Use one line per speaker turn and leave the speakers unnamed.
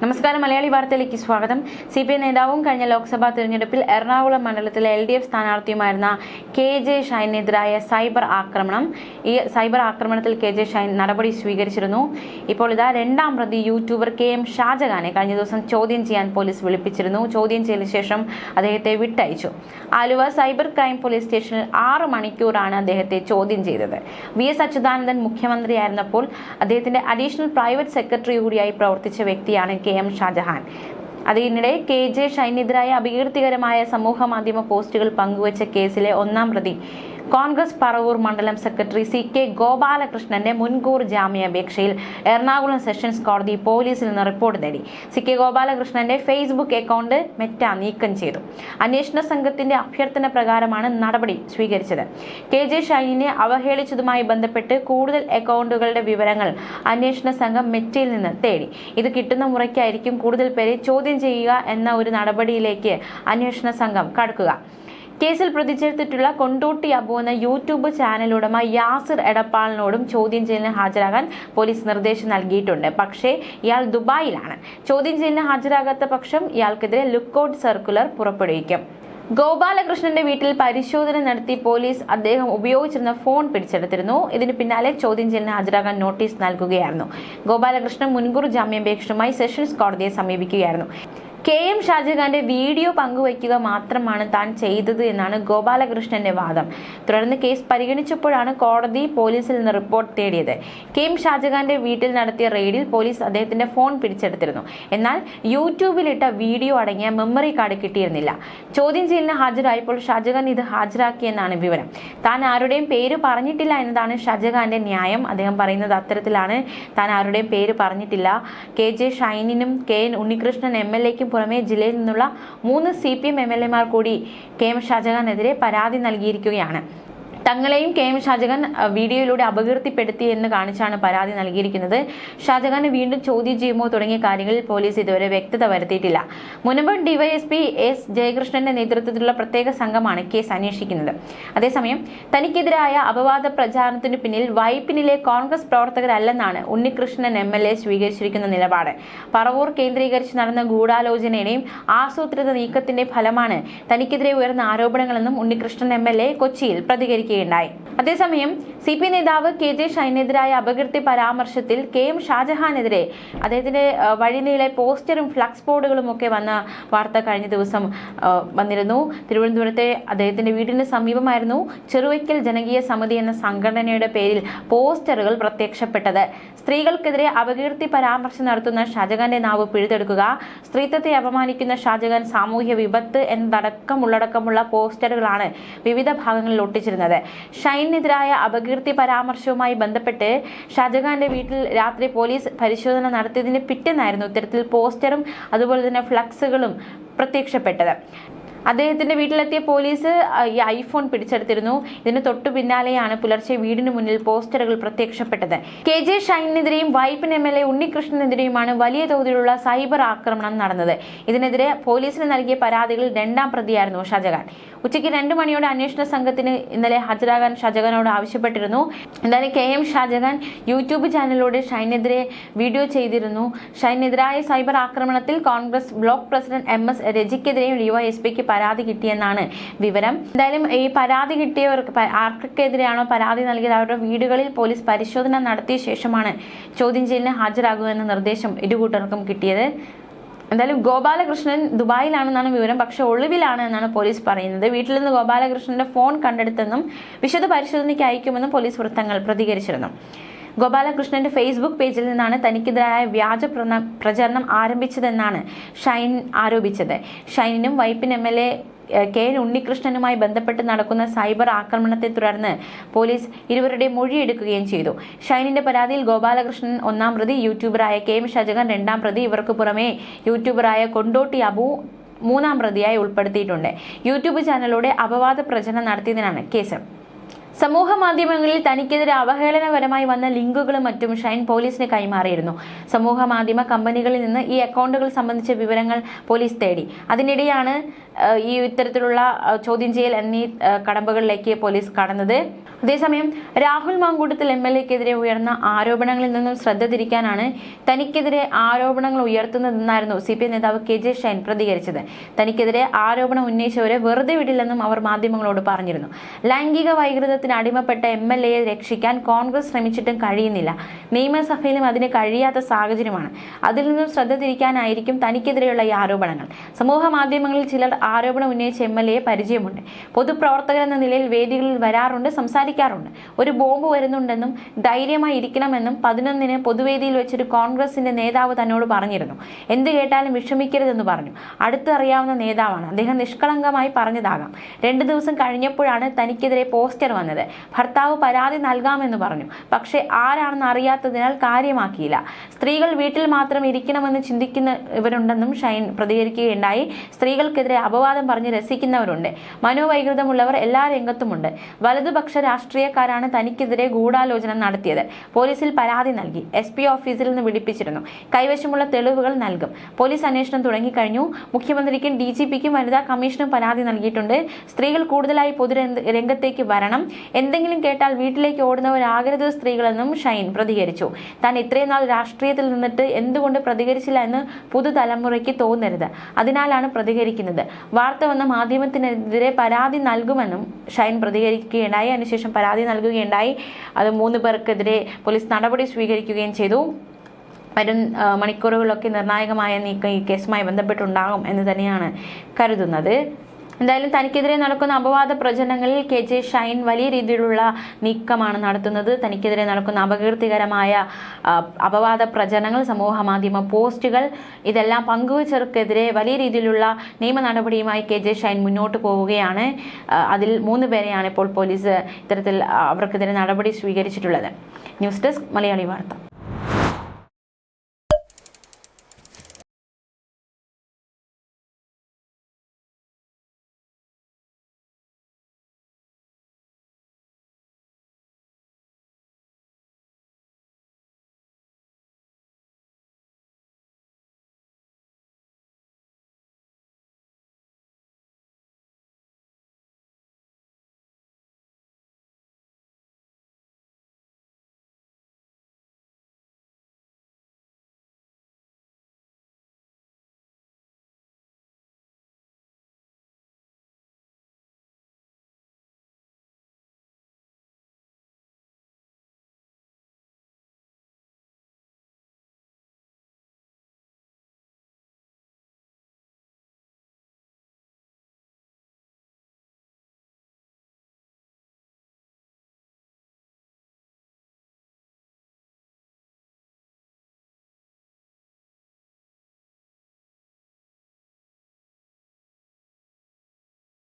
നമസ്കാരം. മലയാളി വാർത്തയിലേക്ക് സ്വാഗതം. CPI നേതാവും കഴിഞ്ഞ ലോക്സഭാ തെരഞ്ഞെടുപ്പിൽ എറണാകുളം മണ്ഡലത്തിലെ LDF സ്ഥാനാർത്ഥിയുമായിരുന്ന KJ ഷൈനെതിരായ സൈബർ ആക്രമണം. ഈ സൈബർ ആക്രമണത്തിൽ KJ ഷൈൻ നടപടി സ്വീകരിച്ചിരുന്നു. ഇപ്പോൾ ഇതാ രണ്ടാം പ്രതി യൂട്യൂബർ KM ഷാജഹാനെ കഴിഞ്ഞ ദിവസം ചോദ്യം ചെയ്യാൻ പോലീസ് വിളിപ്പിച്ചിരുന്നു. ചോദ്യം ചെയ്ത ശേഷം അദ്ദേഹത്തെ വിട്ടയച്ചു. ആലുവ സൈബർ ക്രൈം പോലീസ് സ്റ്റേഷനിൽ 6 മണിക്കൂറാണ് അദ്ദേഹത്തെ ചോദ്യം ചെയ്തത്. VS അച്യുതാനന്ദൻ മുഖ്യമന്ത്രിയായിരുന്നപ്പോൾ അദ്ദേഹത്തിന്റെ അഡീഷണൽ പ്രൈവറ്റ് സെക്രട്ടറി കൂടിയായി പ്രവർത്തിച്ച വ്യക്തിയാണ് KM ഷാജഹാൻ. അതിനിടെ KJ ഷൈനെതിരായ അപകീർത്തികരമായ സമൂഹ മാധ്യമ പോസ്റ്റുകൾ പങ്കുവച്ച കേസിലെ ഒന്നാം പ്രതി കോൺഗ്രസ് പറവൂർ മണ്ഡലം സെക്രട്ടറി CK ഗോപാലകൃഷ്ണന്റെ മുൻകൂർ ജാമ്യാപേക്ഷയിൽ എറണാകുളം സെഷൻസ് കോടതി പോലീസിൽ നിന്ന് റിപ്പോർട്ട് നേടി. CK ഗോപാലകൃഷ്ണന്റെ ഫേസ്ബുക്ക് അക്കൗണ്ട് മെറ്റ നീക്കം ചെയ്തു. അന്വേഷണ സംഘത്തിന്റെ അഭ്യർത്ഥന പ്രകാരമാണ് നടപടി സ്വീകരിച്ചത്. KJ ഷൈനിനെ അവഹേളിച്ചതുമായി ബന്ധപ്പെട്ട് കൂടുതൽ അക്കൗണ്ടുകളുടെ വിവരങ്ങൾ അന്വേഷണ സംഘം മെറ്റയിൽ നിന്ന് തേടി. ഇത് കിട്ടുന്ന മുറയ്ക്കായിരിക്കും കൂടുതൽ പേരെ ചോദ്യം ചെയ്യുക എന്ന ഒരു നടപടിയിലേക്ക് അന്വേഷണ സംഘം കടക്കുക. കേസിൽ പ്രതിചേർത്തിട്ടുള്ള കൊണ്ടോട്ടി അബു എന്ന യൂട്യൂബ് ചാനൽ ഉടമ യാസിർ എടപ്പാളിനോടും ചോദ്യം ചെയ്യലിന് ഹാജരാകാൻ പോലീസ് നിർദ്ദേശം നൽകിയിട്ടുണ്ട്. പക്ഷേ ഇയാൾ ദുബായിലാണ്. ചോദ്യം ചെയ്യലിന് ഹാജരാകാത്ത പക്ഷം ഇയാൾക്കെതിരെ ലുക്കൌട്ട് സർക്കുലർ പുറപ്പെടുവിക്കും. ഗോപാലകൃഷ്ണന്റെ വീട്ടിൽ പരിശോധന നടത്തി പോലീസ് അദ്ദേഹം ഉപയോഗിച്ചിരുന്ന ഫോൺ പിടിച്ചെടുത്തിരുന്നു. ഇതിന് പിന്നാലെ ചോദ്യം ചെയ്യലിന് ഹാജരാകാൻ നോട്ടീസ് നൽകുകയായിരുന്നു. ഗോപാലകൃഷ്ണൻ മുൻകൂർ ജാമ്യാപേക്ഷയുമായി സെഷൻസ് കോടതിയെ സമീപിക്കുകയായിരുന്നു. KM ഷാജഹാന്റെ വീഡിയോ പങ്കുവയ്ക്കുക മാത്രമാണ് താൻ ചെയ്തത് എന്നാണ് ഗോപാലകൃഷ്ണന്റെ വാദം. തുടർന്ന് കേസ് പരിഗണിച്ചപ്പോഴാണ് കോടതി പോലീസിൽ നിന്ന് റിപ്പോർട്ട് തേടിയത്. KM ഷാജഹാന്റെ വീട്ടിൽ നടത്തിയ റെയ്ഡിൽ പോലീസ് അദ്ദേഹത്തിന്റെ ഫോൺ പിടിച്ചെടുത്തിരുന്നു. എന്നാൽ യൂട്യൂബിലിട്ട വീഡിയോ അടങ്ങിയ മെമ്മറി കാർഡ് കിട്ടിയിരുന്നില്ല. ചോദ്യം ചെയ്യലിന് ഹാജരായപ്പോൾ ഷാജഹാൻ ഇത് ഹാജരാക്കിയെന്നാണ് വിവരം. താൻ ആരുടെയും പേര് പറഞ്ഞിട്ടില്ല എന്നതാണ് ഷാജഹാന്റെ ന്യായം. അദ്ദേഹം പറയുന്നത് അത്തരത്തിലാണ്. താൻ ആരുടെയും പേര് പറഞ്ഞിട്ടില്ല. KJ ഷൈനിനും KN ഉണ്ണികൃഷ്ണൻ MLAയ്ക്കും പുറമെ ജില്ലയിൽ നിന്നുള്ള 3 CPM MLAമാർ കൂടി KM ഷാജഹാനെതിരെ പരാതി നൽകിയിരിക്കുകയാണ്. തങ്ങളെയും KM ഷാജഹാൻ വീഡിയോയിലൂടെ അപകീർത്തിപ്പെടുത്തി എന്ന് കാണിച്ചാണ് പരാതി നൽകിയിരിക്കുന്നത്. ഷാജഹാനെ വീണ്ടും ചോദ്യം ചെയ്യുമോ തുടങ്ങിയ കാര്യങ്ങളിൽ പോലീസ് ഇതുവരെ വ്യക്തത വരുത്തിയിട്ടില്ല. മുൻപ് DYSP S ജയകൃഷ്ണന്റെ നേതൃത്വത്തിലുള്ള പ്രത്യേക സംഘമാണ് കേസ് അന്വേഷിക്കുന്നത്. അതേസമയം തനിക്കെതിരായ അപവാദ പ്രചാരണത്തിന് പിന്നിൽ വൈപ്പിനിലെ കോൺഗ്രസ് പ്രവർത്തകരല്ലെന്നാണ് ഉണ്ണികൃഷ്ണൻ MLA സ്വീകരിച്ചിരിക്കുന്ന നിലപാട്. പറവൂർ കേന്ദ്രീകരിച്ച് നടന്ന ഗൂഢാലോചനയുടെയും ആസൂത്രിത നീക്കത്തിന്റെ ഫലമാണ് തനിക്കെതിരെ ഉയർന്ന ആരോപണങ്ങളെന്നും ഉണ്ണികൃഷ്ണൻ MLA കൊച്ചിയിൽ പ്രതികരിക്കുകയുണ്ടായി. അതേസമയം CPI നേതാവ് KJ ഷൈനെതിരായ അപകീർത്തി പരാമർശത്തിൽ KM ഷാജഹാനെതിരെ അദ്ദേഹത്തിന്റെ വഴിനീളെ പോസ്റ്ററും ഫ്ലക്സ് ബോർഡുകളും ഒക്കെ വന്ന വാർത്ത കഴിഞ്ഞ ദിവസം വന്നിരുന്നു. തിരുവനന്തപുരത്തെ അദ്ദേഹത്തിന്റെ വീടിന് സമീപമായിരുന്നു ചെറുവയ്ക്കൽ ജനകീയ സമിതി എന്ന സംഘടനയുടെ പേരിൽ പോസ്റ്ററുകൾ പ്രത്യക്ഷപ്പെട്ടത്. സ്ത്രീകൾക്കെതിരെ അപകീർത്തി പരാമർശം നടത്തുന്ന ഷാജഹാന്റെ നാവ് പിഴുതെടുക്കുക, സ്ത്രീത്വത്തെ അപമാനിക്കുന്ന ഷാജഹാൻ സാമൂഹ്യ വിപത്ത് എന്നതടക്കമുള്ളടക്കമുള്ള പോസ്റ്ററുകളാണ് വിവിധ ഭാഗങ്ങളിൽ ഒട്ടിച്ചിരുന്നത്. ഷൈനെതിരായ അപകീർത്തി പരാമർശവുമായി ബന്ധപ്പെട്ട് ഷാജഹാന്റെ വീട്ടിൽ രാത്രി പോലീസ് പരിശോധന നടത്തിയതിന് പിറ്റേന്നായിരുന്നു ഇത്തരത്തിൽ പോസ്റ്ററും അതുപോലെ തന്നെ ഫ്ലക്സുകളും പ്രത്യക്ഷപ്പെട്ടത്. അദ്ദേഹത്തിന്റെ വീട്ടിലെത്തിയ പോലീസ് ഈ ഐഫോൺ പിടിച്ചെടുത്തിരുന്നു. ഇതിന് തൊട്ടു പിന്നാലെയാണ് പുലർച്ചെ വീടിന് മുന്നിൽ പോസ്റ്ററുകൾ പ്രത്യക്ഷപ്പെട്ടത്. KJ ഷൈനെതിരെയും വൈപ്പിൻ MLA ഉണ്ണികൃഷ്ണനെതിരെയുമാണ് വലിയ തോതിലുള്ള സൈബർ ആക്രമണം നടന്നത്. ഇതിനെതിരെ പോലീസിന് നൽകിയ പരാതികളിൽ രണ്ടാം പ്രതിയായിരുന്നു ഷാജഹാൻ. ഉച്ചയ്ക്ക് 2 മണിയോടെ അന്വേഷണ സംഘത്തിന് ഇന്നലെ ഹാജരാകാൻ ഷാജഹാനോട് ആവശ്യപ്പെട്ടിരുന്നു. എന്തായാലും KM ഷാജഹാൻ യൂട്യൂബ് ചാനലിലൂടെ ഷൈനെതിരെ വീഡിയോ ചെയ്തിരുന്നു. ഷൈനെതിരായ സൈബർ ആക്രമണത്തിൽ കോൺഗ്രസ് ബ്ലോക്ക് പ്രസിഡന്റ് MS രജിക്കെതിരെയും DYSPക്ക് പരാതി കിട്ടിയെന്നാണ് വിവരം. എന്തായാലും ഈ പരാതി കിട്ടിയവർക്ക് ആർക്കെതിരെയാണോ പരാതി നൽകിയത് അവരുടെ വീടുകളിൽ പോലീസ് പരിശോധന നടത്തിയ ശേഷമാണ് ചോദ്യം ചെയ്യലിന് ഹാജരാകുക എന്ന നിർദ്ദേശം ഇരുകൂട്ടർക്കും കിട്ടിയത്. എന്തായാലും ഗോപാലകൃഷ്ണൻ ദുബായിലാണെന്നാണ് വിവരം. പക്ഷെ ഒളിവിലാണ് എന്നാണ് പോലീസ് പറയുന്നത്. വീട്ടിൽ നിന്ന് ഗോപാലകൃഷ്ണന്റെ ഫോൺ കണ്ടെടുത്തെന്നും വിശദ പരിശോധനയ്ക്ക് അയക്കുമെന്നും പോലീസ് വൃത്തങ്ങൾ പ്രതികരിച്ചിരുന്നു. ഗോപാലകൃഷ്ണന്റെ ഫേസ്ബുക്ക് പേജിൽ നിന്നാണ് തനിക്കെതിരായ വ്യാജ പ്രചരണം ആരംഭിച്ചതെന്നാണ് ഷൈൻ ആരോപിച്ചത്. ഷൈനിനും വൈപ്പിൻ MLA KN ഉണ്ണികൃഷ്ണനുമായി ബന്ധപ്പെട്ട് നടക്കുന്ന സൈബർ ആക്രമണത്തെ തുടർന്ന് പോലീസ് ഇരുവരുടെ മൊഴിയെടുക്കുകയും ചെയ്തു. ഷൈനിന്റെ പരാതിയിൽ ഗോപാലകൃഷ്ണൻ ഒന്നാം പ്രതി, യൂട്യൂബറായ KM ഷാജഹാൻ രണ്ടാം പ്രതി, ഇവർക്ക് പുറമെ യൂട്യൂബറായ കൊണ്ടോട്ടി അബു മൂന്നാം പ്രതിയായി ഉൾപ്പെടുത്തിയിട്ടുണ്ട്. യൂട്യൂബ് ചാനലിലൂടെ അപവാദ പ്രചരണം നടത്തിയതിനാണ് കേസ്. സമൂഹ മാധ്യമങ്ങളിൽ തനിക്കെതിരെ അവഹേളനപരമായി വന്ന ലിങ്കുകളും മറ്റും ഷൈൻ പോലീസിന് കൈമാറിയിരുന്നു. സമൂഹ മാധ്യമ കമ്പനികളിൽ നിന്ന് ഈ അക്കൗണ്ടുകൾ സംബന്ധിച്ച വിവരങ്ങൾ പോലീസ് തേടി. അതിനിടെയാണ് ഈ ഇത്തരത്തിലുള്ള ചോദ്യം ചെയ്യൽ എന്നീ കടമ്പകളിലേക്ക് പോലീസ് കടന്നത്. അതേസമയം രാഹുൽ മാങ്കൂട്ടത്തിൽ MLA-ക്കെതിരെ ഉയർന്ന ആരോപണങ്ങളിൽ നിന്നും ശ്രദ്ധ തിരിക്കാനാണ് തനിക്കെതിരെ ആരോപണങ്ങൾ ഉയർത്തുന്നതെന്നായിരുന്നു CPI നേതാവ് KJ ഷൈൻ പ്രതികരിച്ചത്. തനിക്കെതിരെ ആരോപണം ഉന്നയിച്ചവരെ വെറുതെ വിടില്ലെന്നും അവർ മാധ്യമങ്ങളോട് പറഞ്ഞിരുന്നു. ലൈംഗിക വൈകൃതത്തിന് അടിമപ്പെട്ട MLA-യെ രക്ഷിക്കാൻ കോൺഗ്രസ് ശ്രമിച്ചിട്ടും കഴിയുന്നില്ല. നിയമസഭയിലും അതിന് കഴിയാത്ത സാഹചര്യമാണ്. അതിൽ നിന്നും ശ്രദ്ധ തിരിക്കാനായിരിക്കും തനിക്കെതിരെയുള്ള ഈ ആരോപണങ്ങൾ. സമൂഹ മാധ്യമങ്ങളിൽ ചിലർ ആരോപണം ഉന്നയിച്ച MLA-യെ പരിചയമുണ്ട്. പൊതുപ്രവർത്തകർ എന്ന നിലയിൽ വേദികളിൽ വരാറുണ്ട്, സംസാരിക്കാറുണ്ട്. ഒരു ബോംബ് വരുന്നുണ്ടെന്നും ധൈര്യമായി ഇരിക്കണമെന്നും 11-ന് പൊതുവേദിയിൽ വെച്ചൊരു കോൺഗ്രസിന്റെ നേതാവ് തന്നോട് പറഞ്ഞിരുന്നു. എന്ത് കേട്ടാലും വിഷമിക്കരുതെന്ന് പറഞ്ഞു. അടുത്തറിയാവുന്ന നേതാവാണ്. അദ്ദേഹം നിഷ്കളങ്കമായി പറഞ്ഞതാകാം. 2 ദിവസം കഴിഞ്ഞപ്പോഴാണ് തനിക്കെതിരെ പോസ്റ്റർ വന്നത്. ഭർത്താവ് പരാതി നൽകാമെന്ന് പറഞ്ഞു. പക്ഷേ ആരാണെന്ന് അറിയാത്തതിനാൽ കാര്യമാക്കിയില്ല. സ്ത്രീകൾ വീട്ടിൽ മാത്രം ഇരിക്കണമെന്ന് ചിന്തിക്കുന്നവരുണ്ടെന്നും ഷൈൻ പ്രതികരിക്കുകയുണ്ടായി. സ്ത്രീകൾക്കെതിരെ അപവാദം പറഞ്ഞ് രസിക്കുന്നവരുണ്ട്. മനോവൈകൃതമുള്ളവർ എല്ലാ രംഗത്തുമുണ്ട്. വലതുപക്ഷ രാഷ്ട്രീയക്കാരാണ് തനിക്കെതിരെ ഗൂഢാലോചന നടത്തിയത്. പോലീസിൽ പരാതി നൽകി. SP ഓഫീസിൽ നിന്ന് വിളിപ്പിച്ചിരുന്നു. കൈവശമുള്ള തെളിവുകൾ നൽകും. പോലീസ് അന്വേഷണം തുടങ്ങിക്കഴിഞ്ഞു. മുഖ്യമന്ത്രിക്കും DGP-ക്കും വനിതാ കമ്മീഷനും പരാതി നൽകിയിട്ടുണ്ട്. സ്ത്രീകൾ കൂടുതലായി പൊതുരംഗത്തേക്ക് വരണം. എന്തെങ്കിലും കേട്ടാൽ വീട്ടിലേക്ക് ഓടുന്നവരാകരുത് സ്ത്രീകളെന്നും ഷൈൻ പ്രതികരിച്ചു. താൻ ഇത്രയും നാൾ രാഷ്ട്രീയത്തിൽ നിന്നിട്ട് എന്തുകൊണ്ട് പ്രതികരിച്ചില്ല എന്ന് പുതുതലമുറയ്ക്ക് തോന്നരുത്. അതിനാലാണ് പ്രതികരിക്കുന്നത്. വാർത്ത വന്ന മാധ്യമത്തിനെതിരെ പരാതി നൽകുമെന്നും ഷൈൻ പ്രതികരിക്കുകയുണ്ടായി. അതിനുശേഷം പരാതി നൽകുകയുണ്ടായി. അത് 3 പേർക്കെതിരെ പോലീസ് നടപടി സ്വീകരിക്കുകയും ചെയ്തു. വരും മണിക്കൂറുകളിലൊക്കെ നിർണായകമായ നീക്കം ഈ കേസുമായി ബന്ധപ്പെട്ടുണ്ടാകും എന്ന് തന്നെയാണ് കരുതുന്നത്. എന്തായാലും തനിക്കെതിരെ നടക്കുന്ന അപവാദ പ്രചരണങ്ങളിൽ KJ ഷൈൻ വലിയ രീതിയിലുള്ള നീക്കമാണ് നടത്തുന്നത്. തനിക്കെതിരെ നടക്കുന്ന അപകീർത്തികരമായ അപവാദ പ്രചരണങ്ങൾ, സമൂഹ മാധ്യമ പോസ്റ്റുകൾ, ഇതെല്ലാം പങ്കുവച്ചവർക്കെതിരെ വലിയ രീതിയിലുള്ള നിയമ നടപടിയുമായി KJ ഷൈൻ മുന്നോട്ട് പോവുകയാണ്. അതിൽ 3 പേരെയാണ് ഇപ്പോൾ പോലീസ് ഇത്തരത്തിൽ അവർക്കെതിരെ നടപടി സ്വീകരിച്ചിട്ടുള്ളത്. ന്യൂസ് ഡെസ്ക് മലയാളി വാർത്ത.